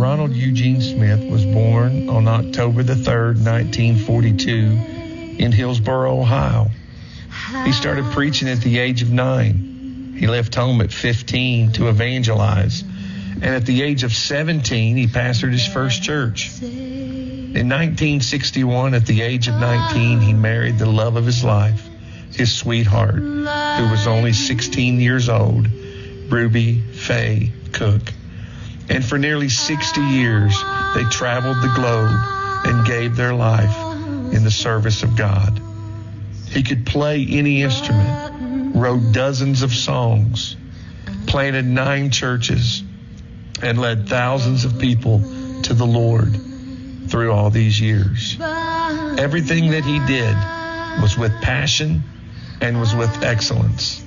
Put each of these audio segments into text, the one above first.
Ronald Eugene Smith was born on October the 3rd, 1942 in Hillsboro, Ohio. He started preaching at the age of 9. He left home at 15 to evangelize. And at the age of 17, he pastored his first church. In 1961, at the age of 19, he married the love of his life, his sweetheart, who was only 16 years old, Ruby Faye Cook. And for nearly 60 years, they traveled the globe and gave their life in the service of God. He could play any instrument, wrote dozens of songs, planted 9 churches, and led thousands of people to the Lord through all these years. Everything that he did was with passion and was with excellence.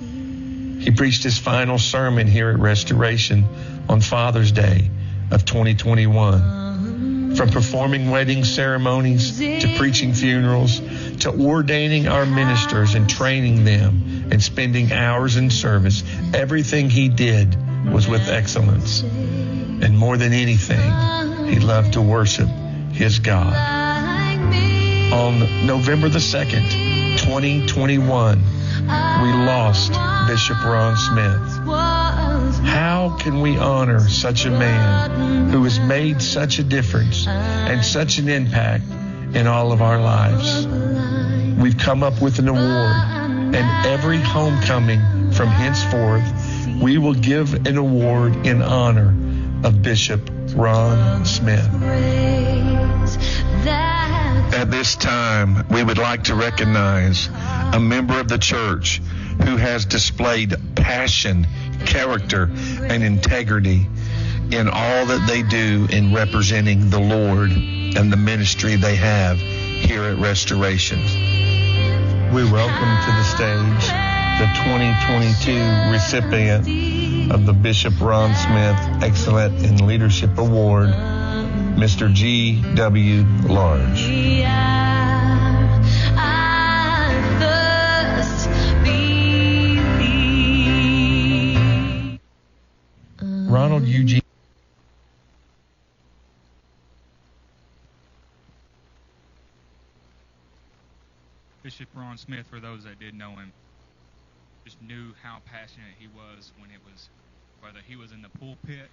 He preached his final sermon here at Restoration on Father's Day of 2021. From performing wedding ceremonies to preaching funerals to ordaining our ministers and training them and spending hours in service, everything he did was with excellence. And more than anything, he loved to worship his God. On November the 2nd, 2021, we lost Bishop Ron Smith. How can we honor such a man who has made such a difference and such an impact in all of our lives? We've come up with an award, and every homecoming from henceforth, we will give an award in honor of Bishop Ron Smith. At this time, we would like to recognize a member of the church who has displayed passion, character, and integrity in all that they do in representing the Lord and the ministry they have here at Restoration. We welcome to the stage the 2022 recipient of the Bishop Ron Smith Excellent in Leadership Award, Mr. G.W. Large. Ronald Eugene. Bishop Ron Smith, for those that did know him, just knew how passionate he was when it was, whether he was in the pulpit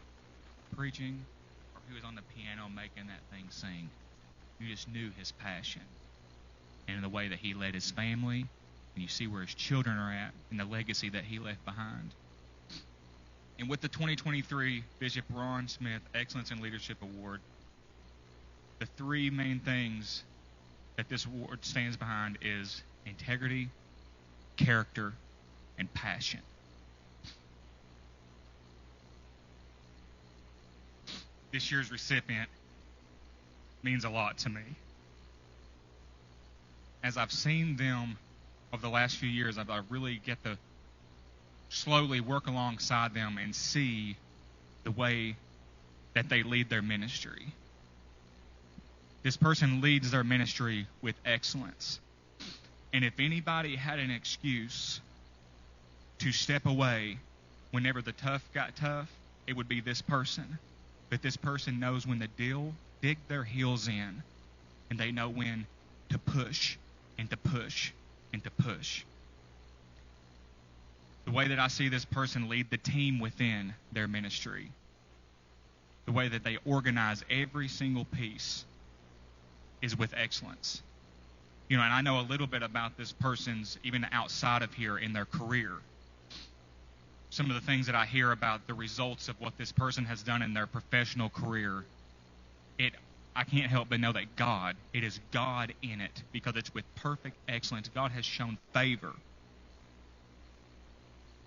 preaching or he was on the piano making that thing sing. You just knew his passion and the way that he led his family, and you see where his children are at and the legacy that he left behind. And with the 2023 Bishop Ron Smith Excellence in Leadership Award, the 3 main things that this award stands behind is integrity, character, and passion. This year's recipient means a lot to me. As I've seen them over the last few years, I really get to slowly work alongside them and see the way that they lead their ministry. This person leads their ministry with excellence. And if anybody had an excuse to step away whenever the tough got tough, it would be this person. But this person knows when to dig their heels in, and they know when to push and to push and to push. The way that I see this person lead the team within their ministry, the way that they organize every single piece, is with excellence. And I know a little bit about this person's, even outside of here, in their career. Some of the things that I hear about the results of what this person has done in their professional career, I can't help but know that it is God in it, because it's with perfect excellence. God has shown favor.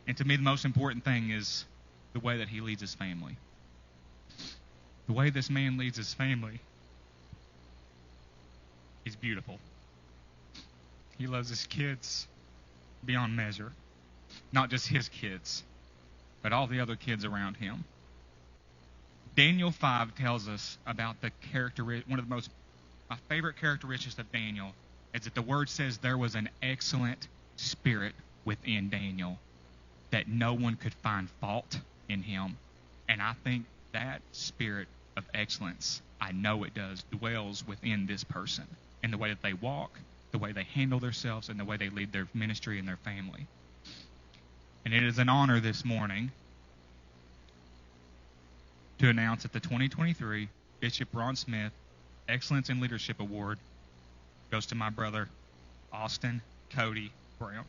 And to me, the most important thing is the way that he leads his family. The way this man leads his family is beautiful. He loves his kids beyond measure. Not just his kids, but all the other kids around him. Daniel 5 tells us about one of my favorite characteristics of Daniel is that the word says there was an excellent spirit within Daniel, that no one could find fault in him. And I think that spirit of excellence, I know it does, dwells within this person in the way that they walk, the way they handle themselves, and the way they lead their ministry and their family. And it is an honor this morning to announce that the 2023 Bishop Ron Smith Excellence in Leadership Award goes to my brother, Auston Cody Brown.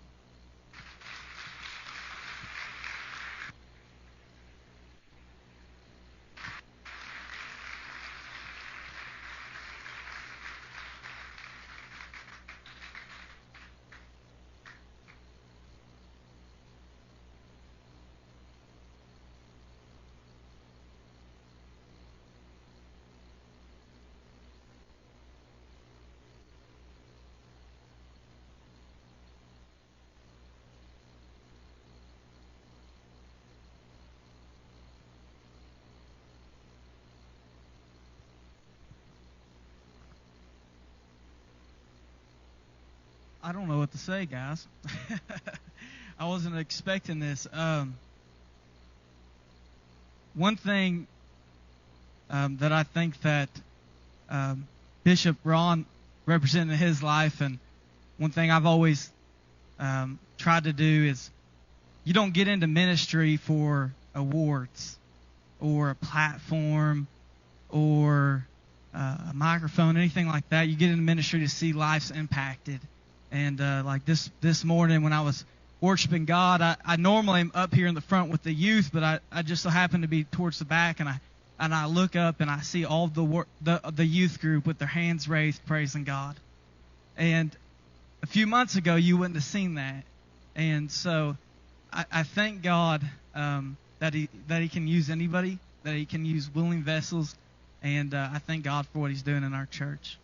I don't know what to say, guys. I wasn't expecting this. One thing that I think that Bishop Ron represented in his life, and one thing I've always tried to do is, you don't get into ministry for awards or a platform or a microphone, anything like that. You get into ministry to see lives impacted. And like this morning when I was worshiping God, I normally am up here in the front with the youth, but I just so happen to be towards the back, and I look up and I see all the youth group with their hands raised, praising God. And a few months ago, you wouldn't have seen that. And so I thank God that he can use anybody, that he can use willing vessels, and I thank God for what he's doing in our church.